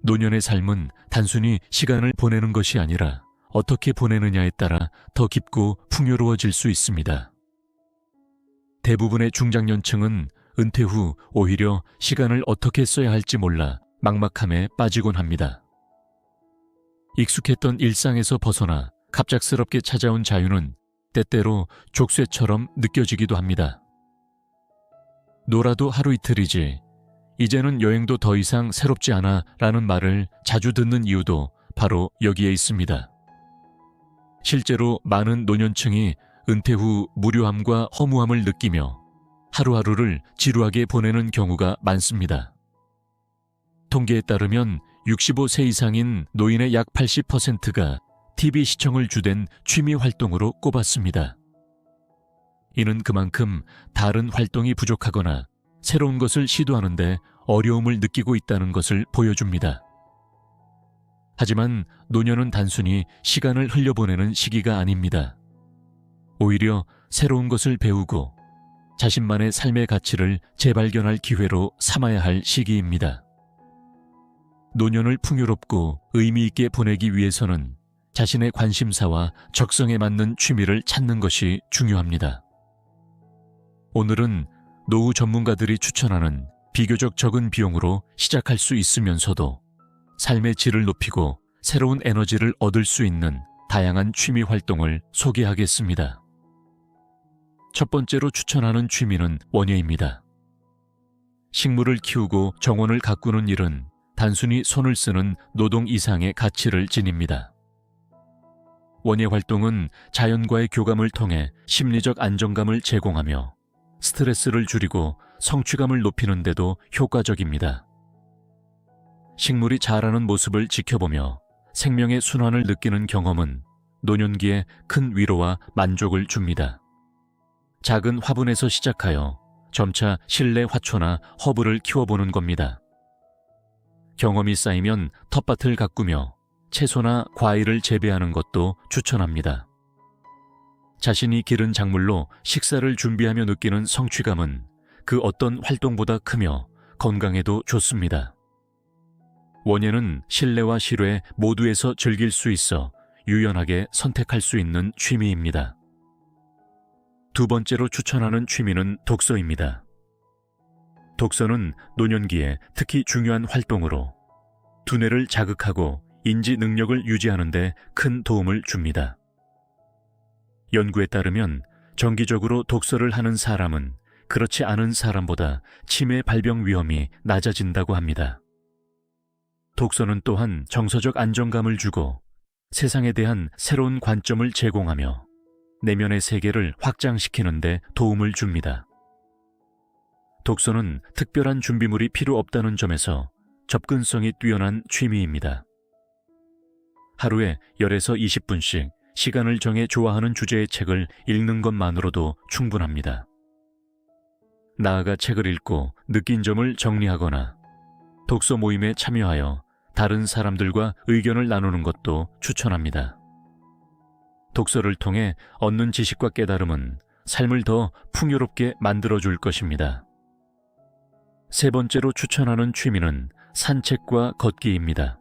노년의 삶은 단순히 시간을 보내는 것이 아니라 어떻게 보내느냐에 따라 더 깊고 풍요로워질 수 있습니다. 대부분의 중장년층은 은퇴 후 오히려 시간을 어떻게 써야 할지 몰라 막막함에 빠지곤 합니다. 익숙했던 일상에서 벗어나 갑작스럽게 찾아온 자유는 때때로 족쇄처럼 느껴지기도 합니다. 놀아도 하루 이틀이지, 이제는 여행도 더 이상 새롭지 않아 라는 말을 자주 듣는 이유도 바로 여기에 있습니다. 실제로 많은 노년층이 은퇴 후 무료함과 허무함을 느끼며 하루하루를 지루하게 보내는 경우가 많습니다. 통계에 따르면 65세 이상인 노인의 약 80%가 TV 시청을 주된 취미 활동으로 꼽았습니다. 이는 그만큼 다른 활동이 부족하거나 새로운 것을 시도하는데 어려움을 느끼고 있다는 것을 보여줍니다. 하지만 노년은 단순히 시간을 흘려보내는 시기가 아닙니다. 오히려 새로운 것을 배우고 자신만의 삶의 가치를 재발견할 기회로 삼아야 할 시기입니다. 노년을 풍요롭고 의미 있게 보내기 위해서는 자신의 관심사와 적성에 맞는 취미를 찾는 것이 중요합니다. 오늘은 노후 전문가들이 추천하는 비교적 적은 비용으로 시작할 수 있으면서도 삶의 질을 높이고 새로운 에너지를 얻을 수 있는 다양한 취미 활동을 소개하겠습니다. 첫 번째로 추천하는 취미는 원예입니다. 식물을 키우고 정원을 가꾸는 일은 단순히 손을 쓰는 노동 이상의 가치를 지닙니다. 원예 활동은 자연과의 교감을 통해 심리적 안정감을 제공하며 스트레스를 줄이고 성취감을 높이는 데도 효과적입니다. 식물이 자라는 모습을 지켜보며 생명의 순환을 느끼는 경험은 노년기에 큰 위로와 만족을 줍니다. 작은 화분에서 시작하여 점차 실내 화초나 허브를 키워보는 겁니다. 경험이 쌓이면 텃밭을 가꾸며 채소나 과일을 재배하는 것도 추천합니다. 자신이 기른 작물로 식사를 준비하며 느끼는 성취감은 그 어떤 활동보다 크며 건강에도 좋습니다. 원예는 실내와 실외 모두에서 즐길 수 있어 유연하게 선택할 수 있는 취미입니다. 두 번째로 추천하는 취미는 독서입니다. 독서는 노년기에 특히 중요한 활동으로 두뇌를 자극하고 인지 능력을 유지하는 데 큰 도움을 줍니다. 연구에 따르면 정기적으로 독서를 하는 사람은 그렇지 않은 사람보다 치매 발병 위험이 낮아진다고 합니다. 독서는 또한 정서적 안정감을 주고 세상에 대한 새로운 관점을 제공하며 내면의 세계를 확장시키는 데 도움을 줍니다. 독서는 특별한 준비물이 필요 없다는 점에서 접근성이 뛰어난 취미입니다. 하루에 10에서 20분씩 시간을 정해 좋아하는 주제의 책을 읽는 것만으로도 충분합니다. 나아가 책을 읽고 느낀 점을 정리하거나 독서 모임에 참여하여 다른 사람들과 의견을 나누는 것도 추천합니다. 독서를 통해 얻는 지식과 깨달음은 삶을 더 풍요롭게 만들어줄 것입니다. 세 번째로 추천하는 취미는 산책과 걷기입니다.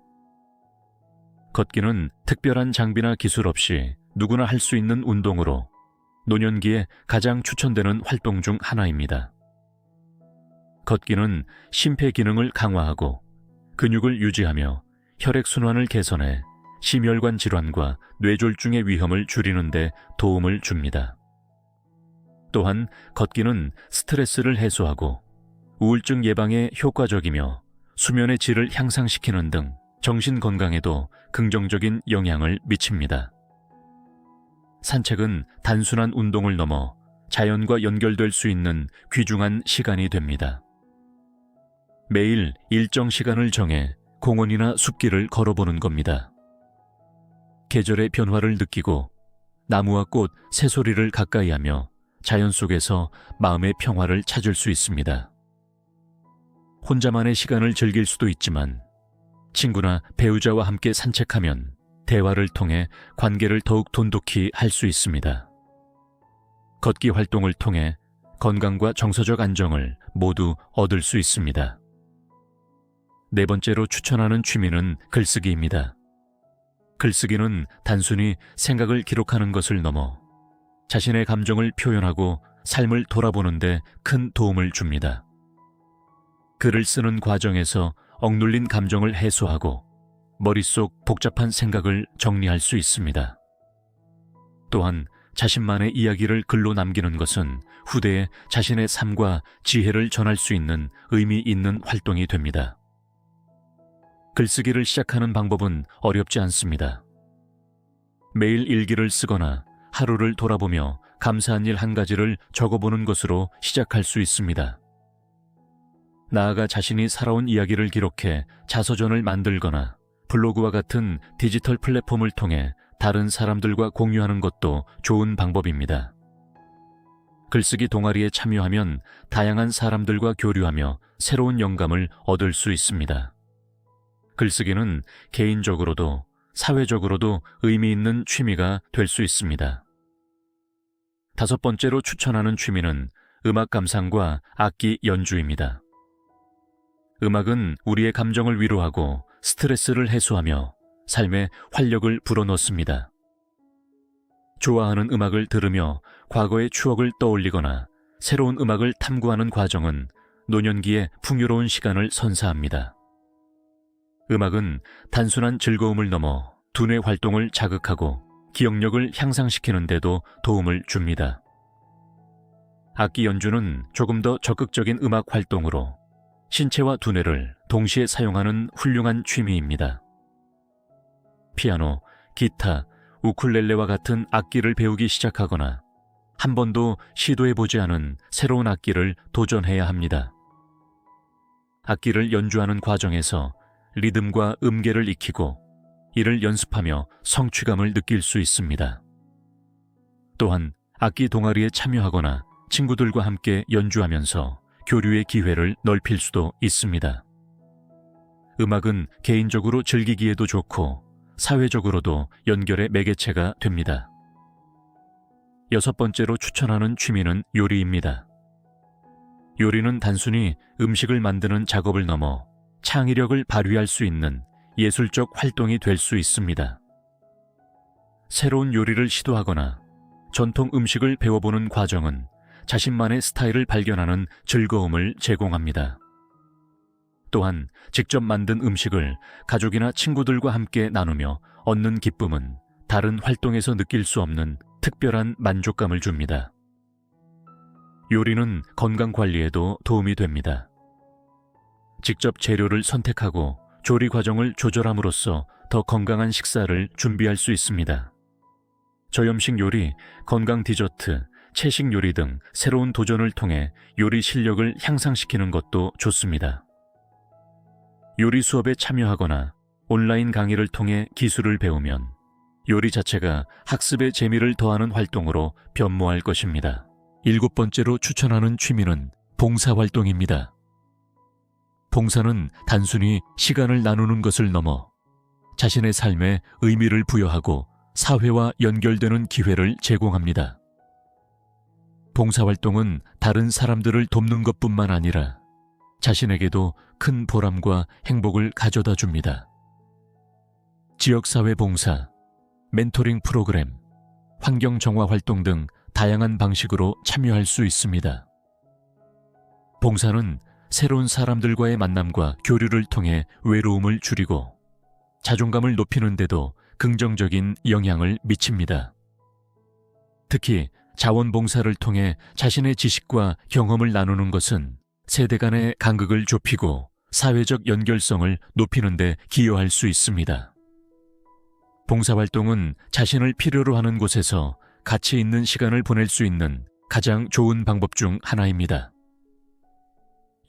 걷기는 특별한 장비나 기술 없이 누구나 할 수 있는 운동으로 노년기에 가장 추천되는 활동 중 하나입니다. 걷기는 심폐 기능을 강화하고 근육을 유지하며 혈액순환을 개선해 심혈관 질환과 뇌졸중의 위험을 줄이는 데 도움을 줍니다. 또한 걷기는 스트레스를 해소하고 우울증 예방에 효과적이며 수면의 질을 향상시키는 등 정신 건강에도 긍정적인 영향을 미칩니다. 산책은 단순한 운동을 넘어 자연과 연결될 수 있는 귀중한 시간이 됩니다. 매일 일정 시간을 정해 공원이나 숲길을 걸어보는 겁니다. 계절의 변화를 느끼고 나무와 꽃, 새소리를 가까이 하며 자연 속에서 마음의 평화를 찾을 수 있습니다. 혼자만의 시간을 즐길 수도 있지만 친구나 배우자와 함께 산책하면 대화를 통해 관계를 더욱 돈독히 할 수 있습니다. 걷기 활동을 통해 건강과 정서적 안정을 모두 얻을 수 있습니다. 네 번째로 추천하는 취미는 글쓰기입니다. 글쓰기는 단순히 생각을 기록하는 것을 넘어 자신의 감정을 표현하고 삶을 돌아보는 데 큰 도움을 줍니다. 글을 쓰는 과정에서 억눌린 감정을 해소하고 머릿속 복잡한 생각을 정리할 수 있습니다. 또한 자신만의 이야기를 글로 남기는 것은 후대에 자신의 삶과 지혜를 전할 수 있는 의미 있는 활동이 됩니다. 글쓰기를 시작하는 방법은 어렵지 않습니다. 매일 일기를 쓰거나 하루를 돌아보며 감사한 일 한 가지를 적어보는 것으로 시작할 수 있습니다. 나아가 자신이 살아온 이야기를 기록해 자서전을 만들거나 블로그와 같은 디지털 플랫폼을 통해 다른 사람들과 공유하는 것도 좋은 방법입니다. 글쓰기 동아리에 참여하면 다양한 사람들과 교류하며 새로운 영감을 얻을 수 있습니다. 글쓰기는 개인적으로도 사회적으로도 의미 있는 취미가 될 수 있습니다. 다섯 번째로 추천하는 취미는 음악 감상과 악기 연주입니다. 음악은 우리의 감정을 위로하고 스트레스를 해소하며 삶에 활력을 불어넣습니다. 좋아하는 음악을 들으며 과거의 추억을 떠올리거나 새로운 음악을 탐구하는 과정은 노년기에 풍요로운 시간을 선사합니다. 음악은 단순한 즐거움을 넘어 두뇌 활동을 자극하고 기억력을 향상시키는 데도 도움을 줍니다. 악기 연주는 조금 더 적극적인 음악 활동으로 신체와 두뇌를 동시에 사용하는 훌륭한 취미입니다. 피아노, 기타, 우쿨렐레와 같은 악기를 배우기 시작하거나 한 번도 시도해보지 않은 새로운 악기를 도전해야 합니다. 악기를 연주하는 과정에서 리듬과 음계를 익히고 이를 연습하며 성취감을 느낄 수 있습니다. 또한 악기 동아리에 참여하거나 친구들과 함께 연주하면서 교류의 기회를 넓힐 수도 있습니다. 음악은 개인적으로 즐기기에도 좋고 사회적으로도 연결의 매개체가 됩니다. 여섯 번째로 추천하는 취미는 요리입니다. 요리는 단순히 음식을 만드는 작업을 넘어 창의력을 발휘할 수 있는 예술적 활동이 될 수 있습니다. 새로운 요리를 시도하거나 전통 음식을 배워보는 과정은 자신만의 스타일을 발견하는 즐거움을 제공합니다. 또한 직접 만든 음식을 가족이나 친구들과 함께 나누며 얻는 기쁨은 다른 활동에서 느낄 수 없는 특별한 만족감을 줍니다. 요리는 건강 관리에도 도움이 됩니다. 직접 재료를 선택하고 조리 과정을 조절함으로써 더 건강한 식사를 준비할 수 있습니다. 저염식 요리, 건강 디저트, 채식 요리 등 새로운 도전을 통해 요리 실력을 향상시키는 것도 좋습니다. 요리 수업에 참여하거나 온라인 강의를 통해 기술을 배우면 요리 자체가 학습의 재미를 더하는 활동으로 변모할 것입니다. 일곱 번째로 추천하는 취미는 봉사활동입니다. 봉사는 단순히 시간을 나누는 것을 넘어 자신의 삶에 의미를 부여하고 사회와 연결되는 기회를 제공합니다. 봉사활동은 다른 사람들을 돕는 것뿐만 아니라 자신에게도 큰 보람과 행복을 가져다 줍니다. 지역사회 봉사, 멘토링 프로그램, 환경정화 활동 등 다양한 방식으로 참여할 수 있습니다. 봉사는 새로운 사람들과의 만남과 교류를 통해 외로움을 줄이고 자존감을 높이는 데도 긍정적인 영향을 미칩니다. 특히 자원봉사를 통해 자신의 지식과 경험을 나누는 것은 세대 간의 간극을 좁히고 사회적 연결성을 높이는 데 기여할 수 있습니다. 봉사활동은 자신을 필요로 하는 곳에서 가치 있는 시간을 보낼 수 있는 가장 좋은 방법 중 하나입니다.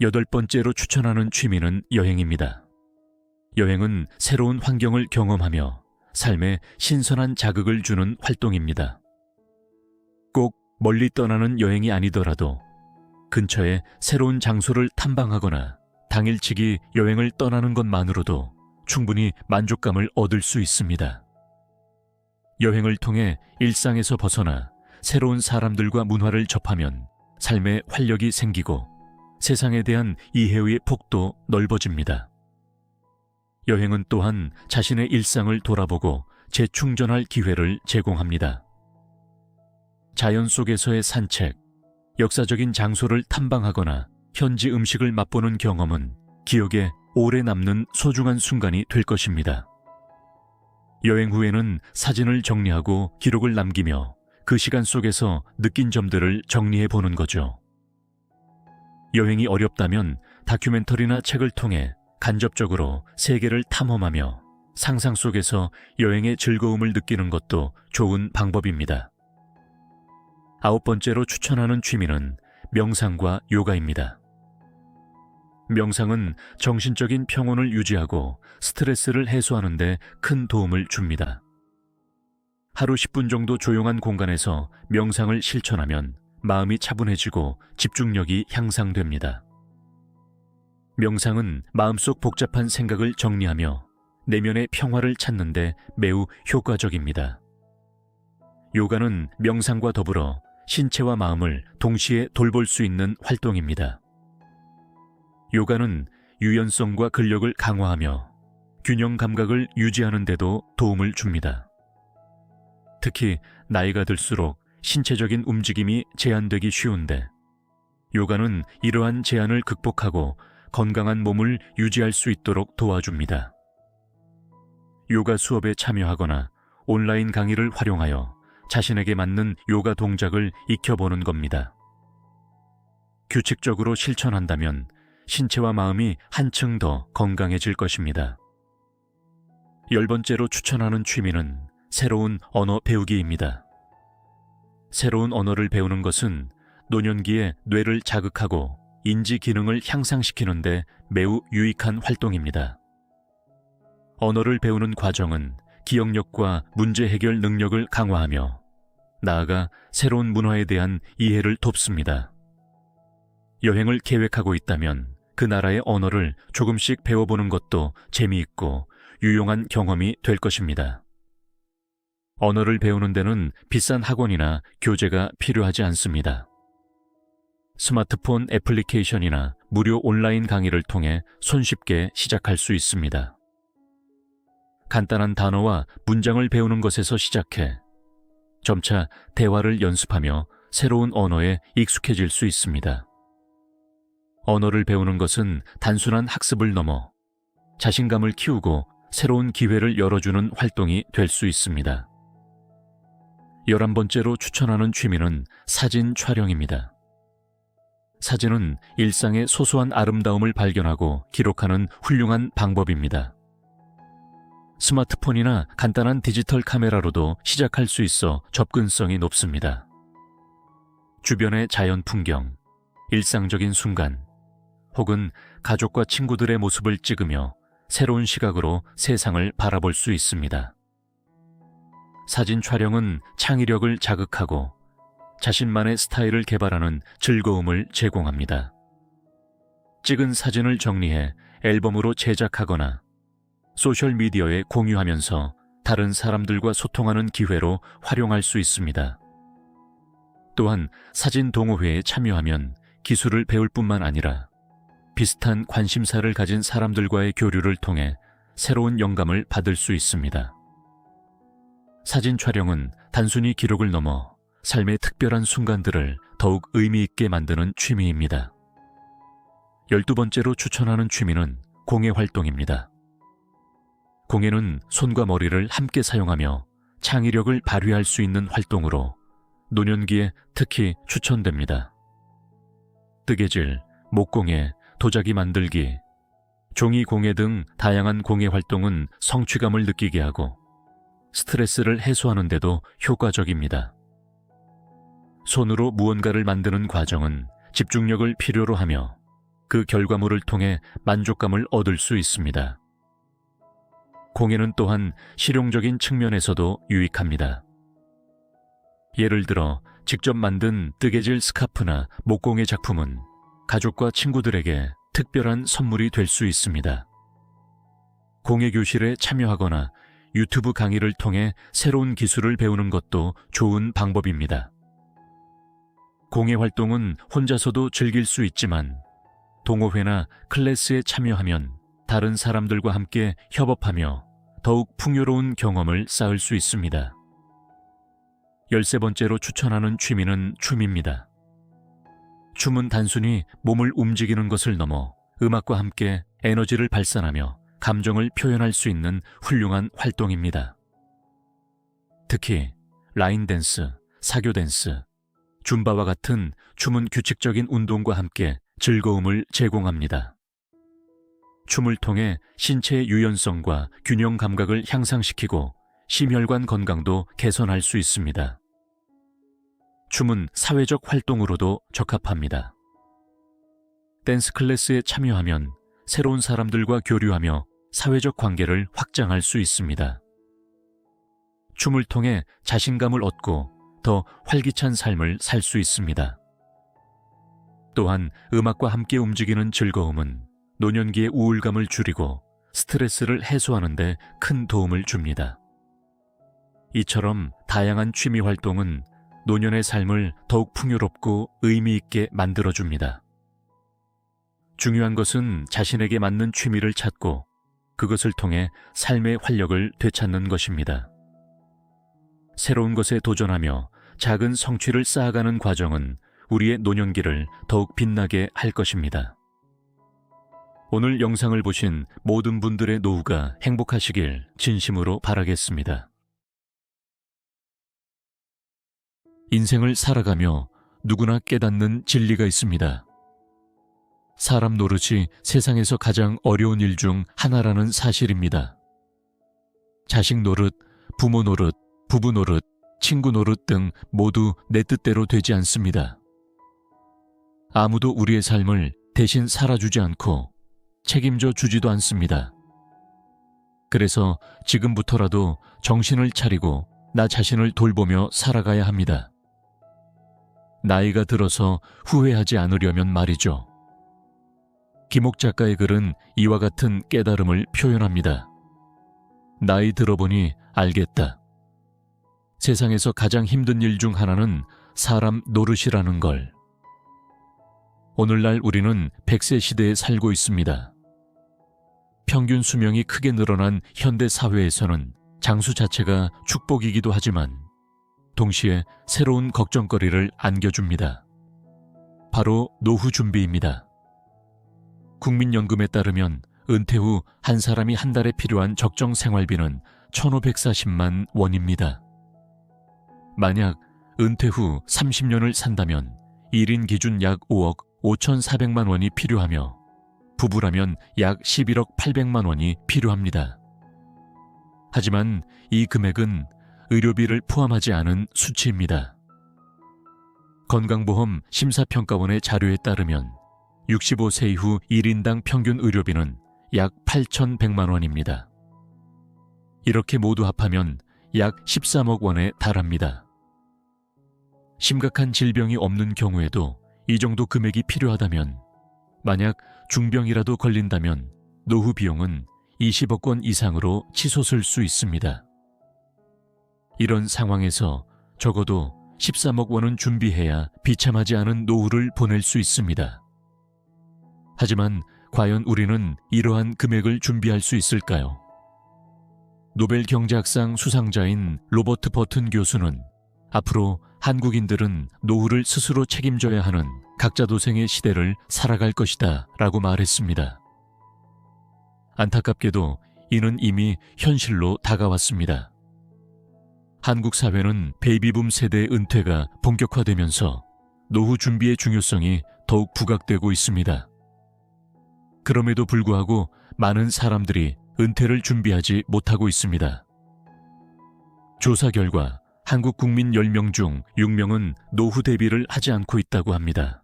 여덟 번째로 추천하는 취미는 여행입니다. 여행은 새로운 환경을 경험하며 삶에 신선한 자극을 주는 활동입니다. 꼭 멀리 떠나는 여행이 아니더라도 근처에 새로운 장소를 탐방하거나 당일치기 여행을 떠나는 것만으로도 충분히 만족감을 얻을 수 있습니다. 여행을 통해 일상에서 벗어나 새로운 사람들과 문화를 접하면 삶에 활력이 생기고 세상에 대한 이해의 폭도 넓어집니다. 여행은 또한 자신의 일상을 돌아보고 재충전할 기회를 제공합니다. 자연 속에서의 산책, 역사적인 장소를 탐방하거나 현지 음식을 맛보는 경험은 기억에 오래 남는 소중한 순간이 될 것입니다. 여행 후에는 사진을 정리하고 기록을 남기며 그 시간 속에서 느낀 점들을 정리해 보는 거죠. 여행이 어렵다면 다큐멘터리나 책을 통해 간접적으로 세계를 탐험하며 상상 속에서 여행의 즐거움을 느끼는 것도 좋은 방법입니다. 9번째로 추천하는 취미는 명상과 요가입니다. 명상은 정신적인 평온을 유지하고 스트레스를 해소하는 데 큰 도움을 줍니다. 하루 10분 정도 조용한 공간에서 명상을 실천하면 마음이 차분해지고 집중력이 향상됩니다. 명상은 마음속 복잡한 생각을 정리하며 내면의 평화를 찾는 데 매우 효과적입니다. 요가는 명상과 더불어 신체와 마음을 동시에 돌볼 수 있는 활동입니다. 요가는 유연성과 근력을 강화하며 균형 감각을 유지하는 데도 도움을 줍니다. 특히 나이가 들수록 신체적인 움직임이 제한되기 쉬운데 요가는 이러한 제한을 극복하고 건강한 몸을 유지할 수 있도록 도와줍니다. 요가 수업에 참여하거나 온라인 강의를 활용하여 자신에게 맞는 요가 동작을 익혀보는 겁니다. 규칙적으로 실천한다면 신체와 마음이 한층 더 건강해질 것입니다. 10번째로 추천하는 취미는 새로운 언어 배우기입니다. 새로운 언어를 배우는 것은 노년기에 뇌를 자극하고 인지 기능을 향상시키는 데 매우 유익한 활동입니다. 언어를 배우는 과정은 기억력과 문제 해결 능력을 강화하며 나아가 새로운 문화에 대한 이해를 돕습니다. 여행을 계획하고 있다면 그 나라의 언어를 조금씩 배워보는 것도 재미있고 유용한 경험이 될 것입니다. 언어를 배우는 데는 비싼 학원이나 교재가 필요하지 않습니다. 스마트폰 애플리케이션이나 무료 온라인 강의를 통해 손쉽게 시작할 수 있습니다. 간단한 단어와 문장을 배우는 것에서 시작해 점차 대화를 연습하며 새로운 언어에 익숙해질 수 있습니다. 언어를 배우는 것은 단순한 학습을 넘어 자신감을 키우고 새로운 기회를 열어주는 활동이 될 수 있습니다. 11번째로 추천하는 취미는 사진 촬영입니다. 사진은 일상의 소소한 아름다움을 발견하고 기록하는 훌륭한 방법입니다. 스마트폰이나 간단한 디지털 카메라로도 시작할 수 있어 접근성이 높습니다. 주변의 자연 풍경, 일상적인 순간, 혹은 가족과 친구들의 모습을 찍으며 새로운 시각으로 세상을 바라볼 수 있습니다. 사진 촬영은 창의력을 자극하고 자신만의 스타일을 개발하는 즐거움을 제공합니다. 찍은 사진을 정리해 앨범으로 제작하거나 소셜미디어에 공유하면서 다른 사람들과 소통하는 기회로 활용할 수 있습니다. 또한 사진 동호회에 참여하면 기술을 배울 뿐만 아니라 비슷한 관심사를 가진 사람들과의 교류를 통해 새로운 영감을 받을 수 있습니다. 사진 촬영은 단순히 기록을 넘어 삶의 특별한 순간들을 더욱 의미 있게 만드는 취미입니다. 12번째로 추천하는 취미는 공예 활동입니다. 공예는 손과 머리를 함께 사용하며 창의력을 발휘할 수 있는 활동으로 노년기에 특히 추천됩니다. 뜨개질, 목공예, 도자기 만들기, 종이 공예 등 다양한 공예 활동은 성취감을 느끼게 하고 스트레스를 해소하는 데도 효과적입니다. 손으로 무언가를 만드는 과정은 집중력을 필요로 하며 그 결과물을 통해 만족감을 얻을 수 있습니다. 공예는 또한 실용적인 측면에서도 유익합니다. 예를 들어 직접 만든 뜨개질 스카프나 목공예 작품은 가족과 친구들에게 특별한 선물이 될 수 있습니다. 공예 교실에 참여하거나 유튜브 강의를 통해 새로운 기술을 배우는 것도 좋은 방법입니다. 공예 활동은 혼자서도 즐길 수 있지만 동호회나 클래스에 참여하면 다른 사람들과 함께 협업하며 더욱 풍요로운 경험을 쌓을 수 있습니다. 13번째로 추천하는 취미는 춤입니다. 춤은 단순히 몸을 움직이는 것을 넘어 음악과 함께 에너지를 발산하며 감정을 표현할 수 있는 훌륭한 활동입니다. 특히 라인 댄스, 사교 댄스, 줌바와 같은 춤은 규칙적인 운동과 함께 즐거움을 제공합니다. 춤을 통해 신체의 유연성과 균형 감각을 향상시키고 심혈관 건강도 개선할 수 있습니다. 춤은 사회적 활동으로도 적합합니다. 댄스 클래스에 참여하면 새로운 사람들과 교류하며 사회적 관계를 확장할 수 있습니다. 춤을 통해 자신감을 얻고 더 활기찬 삶을 살 수 있습니다. 또한 음악과 함께 움직이는 즐거움은 노년기의 우울감을 줄이고 스트레스를 해소하는 데 큰 도움을 줍니다. 이처럼 다양한 취미 활동은 노년의 삶을 더욱 풍요롭고 의미 있게 만들어줍니다. 중요한 것은 자신에게 맞는 취미를 찾고 그것을 통해 삶의 활력을 되찾는 것입니다. 새로운 것에 도전하며 작은 성취를 쌓아가는 과정은 우리의 노년기를 더욱 빛나게 할 것입니다. 오늘 영상을 보신 모든 분들의 노후가 행복하시길 진심으로 바라겠습니다. 인생을 살아가며 누구나 깨닫는 진리가 있습니다. 사람 노릇이 세상에서 가장 어려운 일 중 하나라는 사실입니다. 자식 노릇, 부모 노릇, 부부 노릇, 친구 노릇 등 모두 내 뜻대로 되지 않습니다. 아무도 우리의 삶을 대신 살아주지 않고 책임져 주지도 않습니다. 그래서 지금부터라도 정신을 차리고 나 자신을 돌보며 살아가야 합니다. 나이가 들어서 후회하지 않으려면 말이죠. 김옥 작가의 글은 이와 같은 깨달음을 표현합니다. 나이 들어보니 알겠다. 세상에서 가장 힘든 일 중 하나는 사람 노릇이라는 걸. 오늘날 우리는 100세 시대에 살고 있습니다. 평균 수명이 크게 늘어난 현대 사회에서는 장수 자체가 축복이기도 하지만 동시에 새로운 걱정거리를 안겨줍니다. 바로 노후 준비입니다. 국민연금에 따르면 은퇴 후 한 사람이 한 달에 필요한 적정 생활비는 1,540만 원입니다. 만약 은퇴 후 30년을 산다면 1인 기준 약 5억 5,400만 원이 필요하며 부부라면 약 11억 800만 원이 필요합니다. 하지만 이 금액은 의료비를 포함하지 않은 수치입니다. 건강보험 심사평가원의 자료에 따르면 65세 이후 1인당 평균 의료비는 약 8,100만 원입니다. 이렇게 모두 합하면 약 13억 원에 달합니다. 심각한 질병이 없는 경우에도 이 정도 금액이 필요하다면 만약 중병이라도 걸린다면 노후 비용은 20억 원 이상으로 치솟을 수 있습니다. 이런 상황에서 적어도 13억 원은 준비해야 비참하지 않은 노후를 보낼 수 있습니다. 하지만 과연 우리는 이러한 금액을 준비할 수 있을까요? 노벨 경제학상 수상자인 로버트 버튼 교수는 앞으로 한국인들은 노후를 스스로 책임져야 하는 각자도생의 시대를 살아갈 것이다 라고 말했습니다. 안타깝게도 이는 이미 현실로 다가왔습니다. 한국 사회는 베이비붐 세대의 은퇴가 본격화되면서 노후 준비의 중요성이 더욱 부각되고 있습니다. 그럼에도 불구하고 많은 사람들이 은퇴를 준비하지 못하고 있습니다. 조사 결과 한국 국민 10명 중 6명은 노후 대비를 하지 않고 있다고 합니다.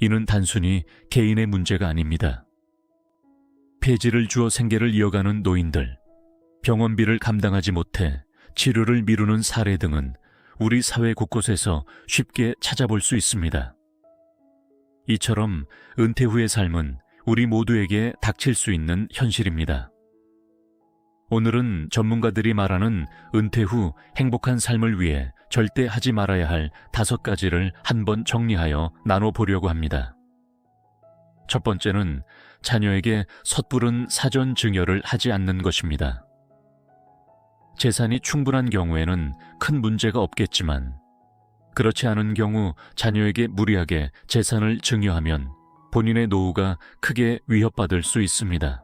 이는 단순히 개인의 문제가 아닙니다. 폐지를 주어 생계를 이어가는 노인들, 병원비를 감당하지 못해 치료를 미루는 사례 등은 우리 사회 곳곳에서 쉽게 찾아볼 수 있습니다. 이처럼 은퇴 후의 삶은 우리 모두에게 닥칠 수 있는 현실입니다. 오늘은 전문가들이 말하는 은퇴 후 행복한 삶을 위해 절대 하지 말아야 할 5가지를 한번 정리하여 나눠보려고 합니다. 첫 번째는 자녀에게 섣부른 사전 증여를 하지 않는 것입니다. 재산이 충분한 경우에는 큰 문제가 없겠지만 그렇지 않은 경우 자녀에게 무리하게 재산을 증여하면 본인의 노후가 크게 위협받을 수 있습니다.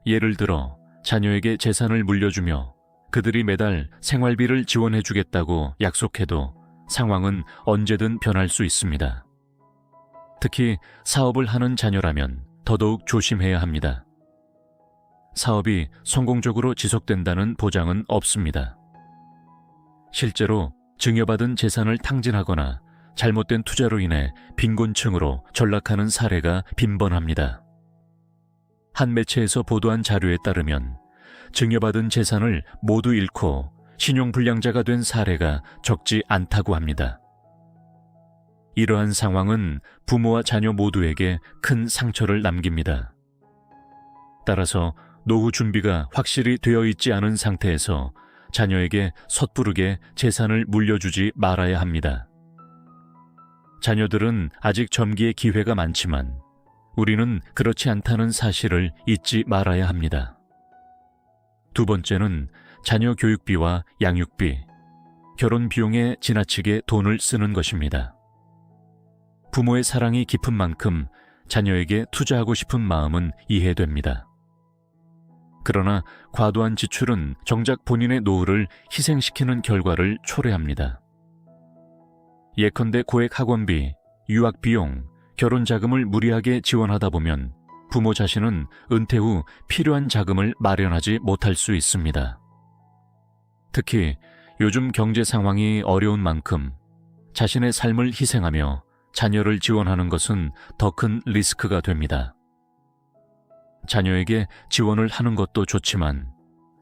예를 들어 자녀에게 재산을 물려주며 그들이 매달 생활비를 지원해주겠다고 약속해도 상황은 언제든 변할 수 있습니다. 특히 사업을 하는 자녀라면 더더욱 조심해야 합니다. 사업이 성공적으로 지속된다는 보장은 없습니다. 실제로 증여받은 재산을 탕진하거나 잘못된 투자로 인해 빈곤층으로 전락하는 사례가 빈번합니다. 한 매체에서 보도한 자료에 따르면 증여받은 재산을 모두 잃고 신용불량자가 된 사례가 적지 않다고 합니다. 이러한 상황은 부모와 자녀 모두에게 큰 상처를 남깁니다. 따라서 노후 준비가 확실히 되어 있지 않은 상태에서 자녀에게 섣부르게 재산을 물려주지 말아야 합니다. 자녀들은 아직 점기의 기회가 많지만 우리는 그렇지 않다는 사실을 잊지 말아야 합니다. 두 번째는 자녀 교육비와 양육비, 결혼 비용에 지나치게 돈을 쓰는 것입니다. 부모의 사랑이 깊은 만큼 자녀에게 투자하고 싶은 마음은 이해됩니다. 그러나 과도한 지출은 정작 본인의 노후를 희생시키는 결과를 초래합니다. 예컨대 고액 학원비, 유학비용, 결혼자금을 무리하게 지원하다 보면 부모 자신은 은퇴 후 필요한 자금을 마련하지 못할 수 있습니다. 특히 요즘 경제 상황이 어려운 만큼 자신의 삶을 희생하며 자녀를 지원하는 것은 더 큰 리스크가 됩니다. 자녀에게 지원을 하는 것도 좋지만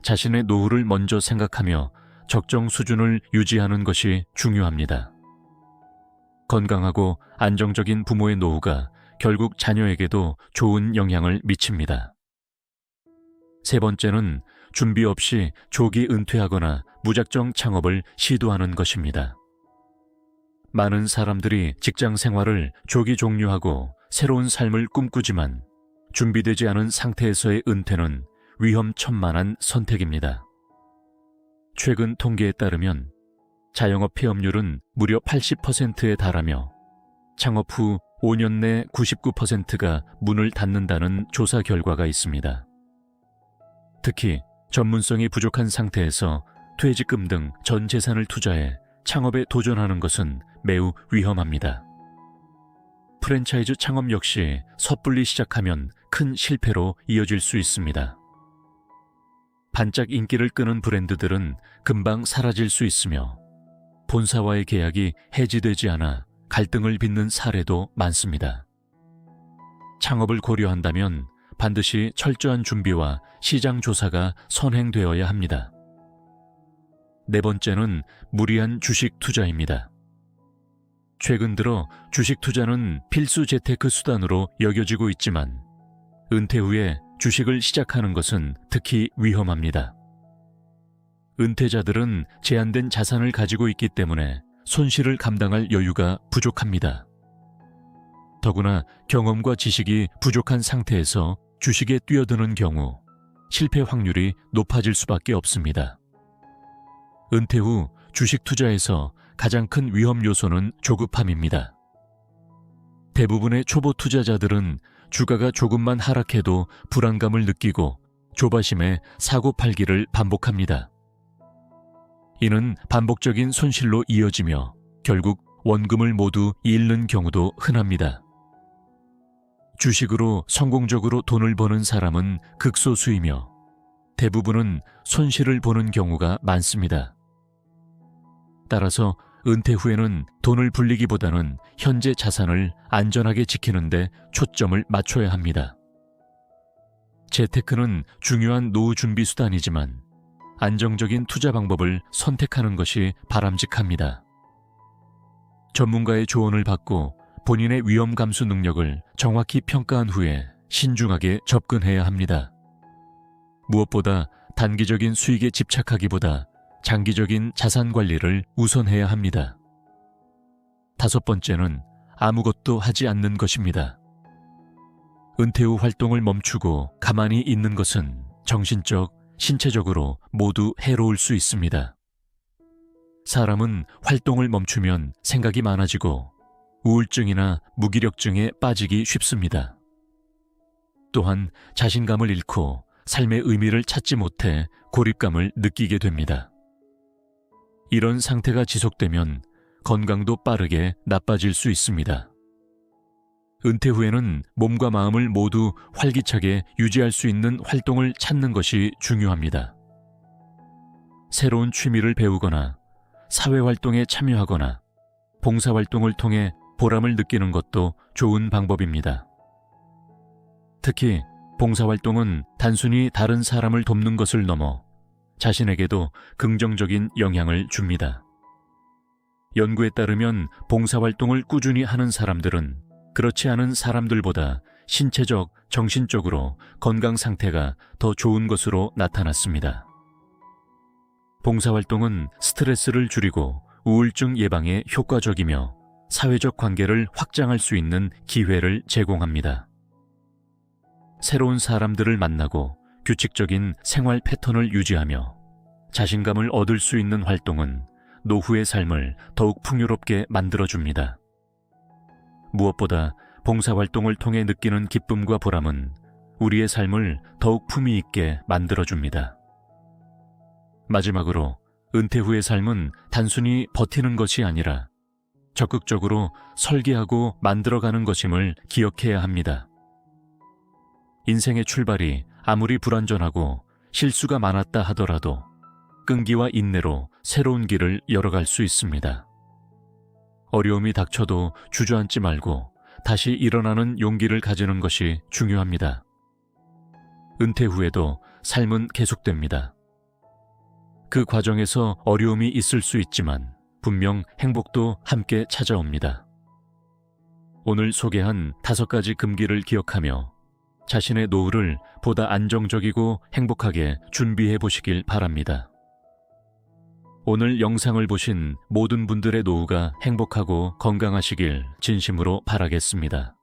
자신의 노후를 먼저 생각하며 적정 수준을 유지하는 것이 중요합니다. 건강하고 안정적인 부모의 노후가 결국 자녀에게도 좋은 영향을 미칩니다. 세 번째는 준비 없이 조기 은퇴하거나 무작정 창업을 시도하는 것입니다. 많은 사람들이 직장 생활을 조기 종료하고 새로운 삶을 꿈꾸지만 준비되지 않은 상태에서의 은퇴는 위험천만한 선택입니다. 최근 통계에 따르면 자영업 폐업률은 무려 80%에 달하며 창업 후 5년 내 99%가 문을 닫는다는 조사 결과가 있습니다. 특히 전문성이 부족한 상태에서 퇴직금 등 전 재산을 투자해 창업에 도전하는 것은 매우 위험합니다. 프랜차이즈 창업 역시 섣불리 시작하면 큰 실패로 이어질 수 있습니다. 반짝 인기를 끄는 브랜드들은 금방 사라질 수 있으며 본사와의 계약이 해지되지 않아 갈등을 빚는 사례도 많습니다. 창업을 고려한다면 반드시 철저한 준비와 시장 조사가 선행되어야 합니다. 네 번째는 무리한 주식 투자입니다. 최근 들어 주식 투자는 필수 재테크 수단으로 여겨지고 있지만 은퇴 후에 주식을 시작하는 것은 특히 위험합니다. 은퇴자들은 제한된 자산을 가지고 있기 때문에 손실을 감당할 여유가 부족합니다. 더구나 경험과 지식이 부족한 상태에서 주식에 뛰어드는 경우 실패 확률이 높아질 수밖에 없습니다. 은퇴 후 주식 투자에서 가장 큰 위험 요소는 조급함입니다. 대부분의 초보 투자자들은 주가가 조금만 하락해도 불안감을 느끼고 조바심에 사고 팔기를 반복합니다. 이는 반복적인 손실로 이어지며 결국 원금을 모두 잃는 경우도 흔합니다. 주식으로 성공적으로 돈을 버는 사람은 극소수이며 대부분은 손실을 보는 경우가 많습니다. 따라서 은퇴 후에는 돈을 불리기보다는 현재 자산을 안전하게 지키는 데 초점을 맞춰야 합니다. 재테크는 중요한 노후 준비 수단이지만 안정적인 투자 방법을 선택하는 것이 바람직합니다. 전문가의 조언을 받고 본인의 위험 감수 능력을 정확히 평가한 후에 신중하게 접근해야 합니다. 무엇보다 단기적인 수익에 집착하기보다 장기적인 자산 관리를 우선해야 합니다. 다섯 번째는 아무것도 하지 않는 것입니다. 은퇴 후 활동을 멈추고 가만히 있는 것은 정신적, 신체적으로 모두 해로울 수 있습니다. 사람은 활동을 멈추면 생각이 많아지고 우울증이나 무기력증에 빠지기 쉽습니다. 또한 자신감을 잃고 삶의 의미를 찾지 못해 고립감을 느끼게 됩니다. 이런 상태가 지속되면 건강도 빠르게 나빠질 수 있습니다. 은퇴 후에는 몸과 마음을 모두 활기차게 유지할 수 있는 활동을 찾는 것이 중요합니다. 새로운 취미를 배우거나 사회활동에 참여하거나 봉사활동을 통해 보람을 느끼는 것도 좋은 방법입니다. 특히 봉사활동은 단순히 다른 사람을 돕는 것을 넘어 자신에게도 긍정적인 영향을 줍니다. 연구에 따르면 봉사활동을 꾸준히 하는 사람들은 그렇지 않은 사람들보다 신체적, 정신적으로 건강 상태가 더 좋은 것으로 나타났습니다. 봉사활동은 스트레스를 줄이고 우울증 예방에 효과적이며 사회적 관계를 확장할 수 있는 기회를 제공합니다. 새로운 사람들을 만나고 규칙적인 생활 패턴을 유지하며 자신감을 얻을 수 있는 활동은 노후의 삶을 더욱 풍요롭게 만들어줍니다. 무엇보다 봉사활동을 통해 느끼는 기쁨과 보람은 우리의 삶을 더욱 품위 있게 만들어줍니다. 마지막으로 은퇴 후의 삶은 단순히 버티는 것이 아니라 적극적으로 설계하고 만들어가는 것임을 기억해야 합니다. 인생의 출발이 아무리 불완전하고 실수가 많았다 하더라도 끈기와 인내로 새로운 길을 열어갈 수 있습니다. 어려움이 닥쳐도 주저앉지 말고 다시 일어나는 용기를 가지는 것이 중요합니다. 은퇴 후에도 삶은 계속됩니다. 그 과정에서 어려움이 있을 수 있지만 분명 행복도 함께 찾아옵니다. 오늘 소개한 5가지 금기를 기억하며 자신의 노후를 보다 안정적이고 행복하게 준비해 보시길 바랍니다. 오늘 영상을 보신 모든 분들의 노후가 행복하고 건강하시길 진심으로 바라겠습니다.